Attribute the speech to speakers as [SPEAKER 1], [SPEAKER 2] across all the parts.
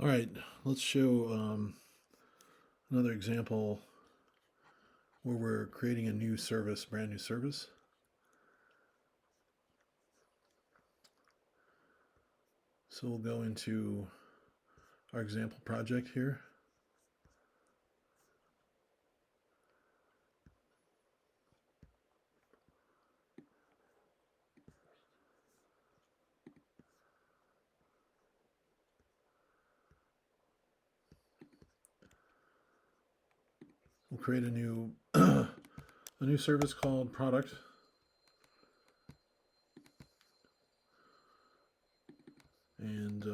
[SPEAKER 1] All right, let's show another example where we're creating a new service, brand new service. So we'll go into our example project here. We'll create a new a new service called product, and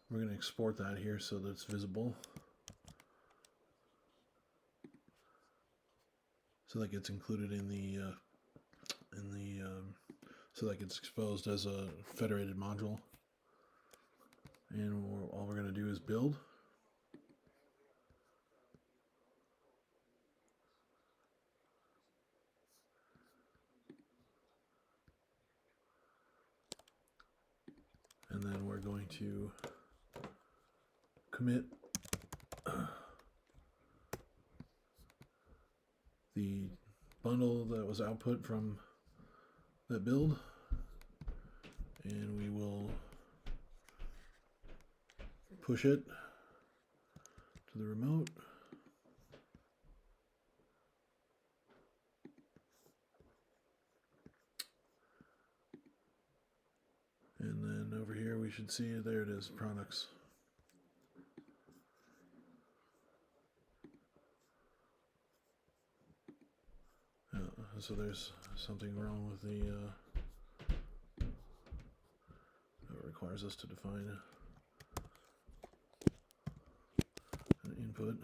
[SPEAKER 1] we're going to export that here so that it's visible, so that gets included in the so that gets exposed as a federated module. And all we're going to do is build. And then we're going to commit the bundle that was output from that build, and we will push it to the remote. And then over here we should see, there it is, products. So there's something wrong with the it requires us to define an input.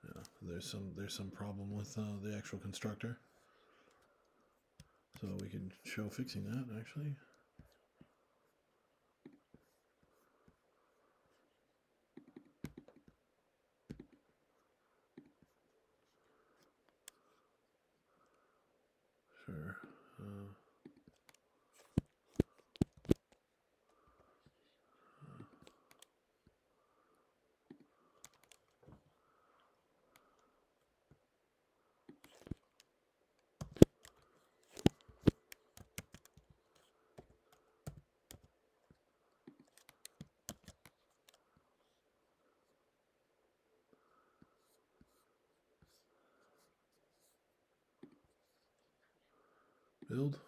[SPEAKER 1] Yeah, there's some problem with the actual constructor. So we can show fixing that actually. Sure. Build.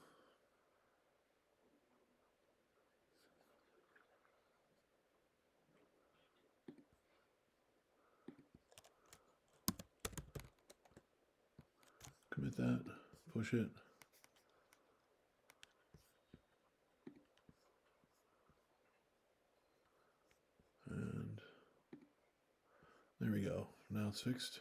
[SPEAKER 1] Commit that. Push it. And there we go. Now it's fixed.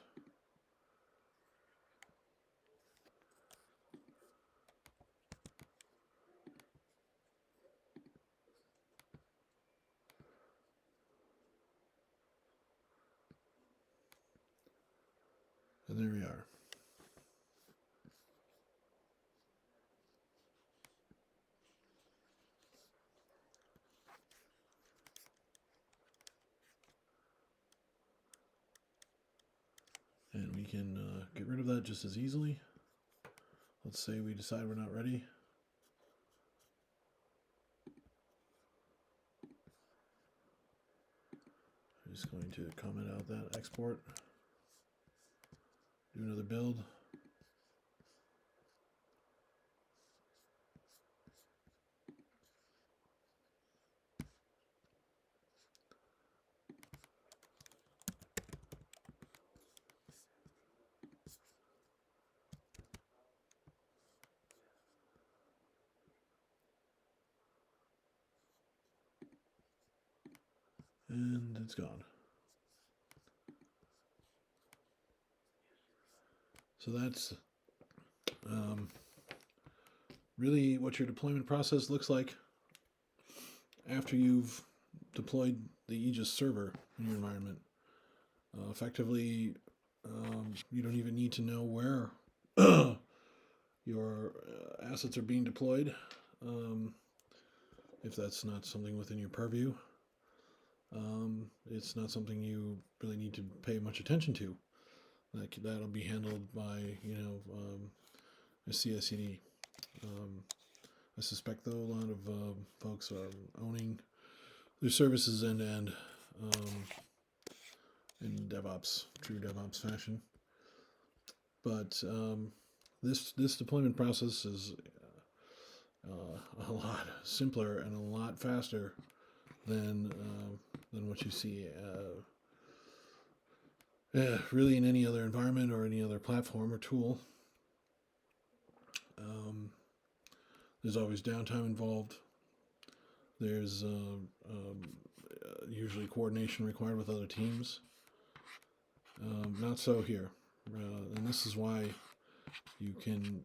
[SPEAKER 1] And there we are. And we can get rid of that just as easily. Let's say we decide we're not ready. I'm just going to comment out that export. Do another build. And it's gone. So that's really what your deployment process looks like after you've deployed the Aegis server in your environment. effectively, you don't even need to know where your assets are being deployed, if that's not something within your purview. It's not something you really need to pay much attention to. That'll be handled by a CI/CD. I suspect though a lot of folks are owning their services end to end in true DevOps fashion. But this deployment process is a lot simpler and a lot faster than what you see really in any other environment or any other platform or tool. There's always downtime involved. There's usually coordination required with other teams. Not so here, and this is why you can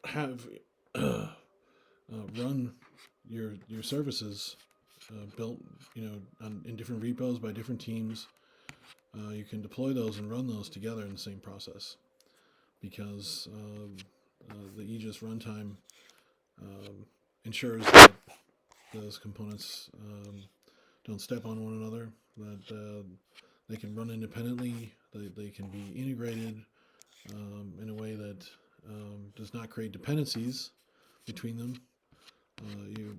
[SPEAKER 1] have run your services built in different repos by different teams. You can deploy those and run those together in the same process, because the Aegis runtime ensures that those components don't step on one another, that they can run independently, they can be integrated in a way that does not create dependencies between them.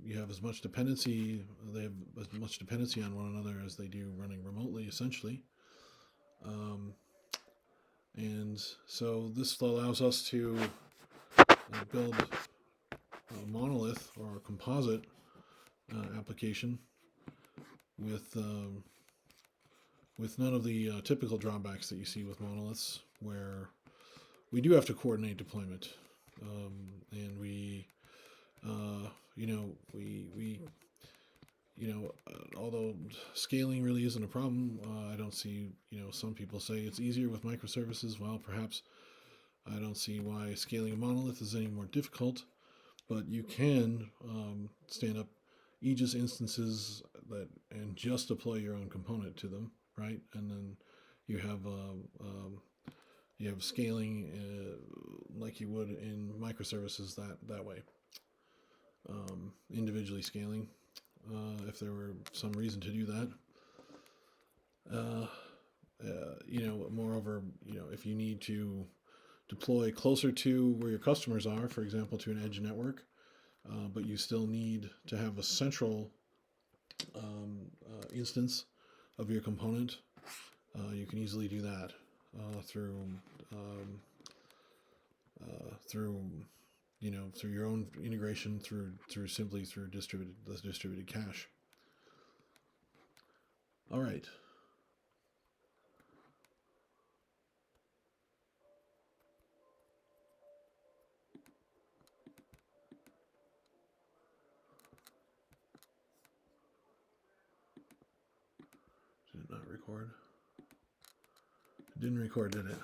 [SPEAKER 1] You have as much dependency, they have as much dependency on one another as they do running remotely, essentially. And so this allows us to build a monolith or a composite application with none of the typical drawbacks that you see with monoliths, where we do have to coordinate deployment, and we although scaling really isn't a problem, I don't see, some people say it's easier with microservices. Well, perhaps I don't see why scaling a monolith is any more difficult, but you can stand up Aegis instances and just deploy your own component to them, right? And then you have scaling like you would in microservices that way, individually scaling. If there were some reason to do that. Moreover, if you need to deploy closer to where your customers are, for example, to an edge network, but you still need to have a central instance of your component, you can easily do that through your own integration through distributed cache. All right. Did it not record? It didn't record, did it?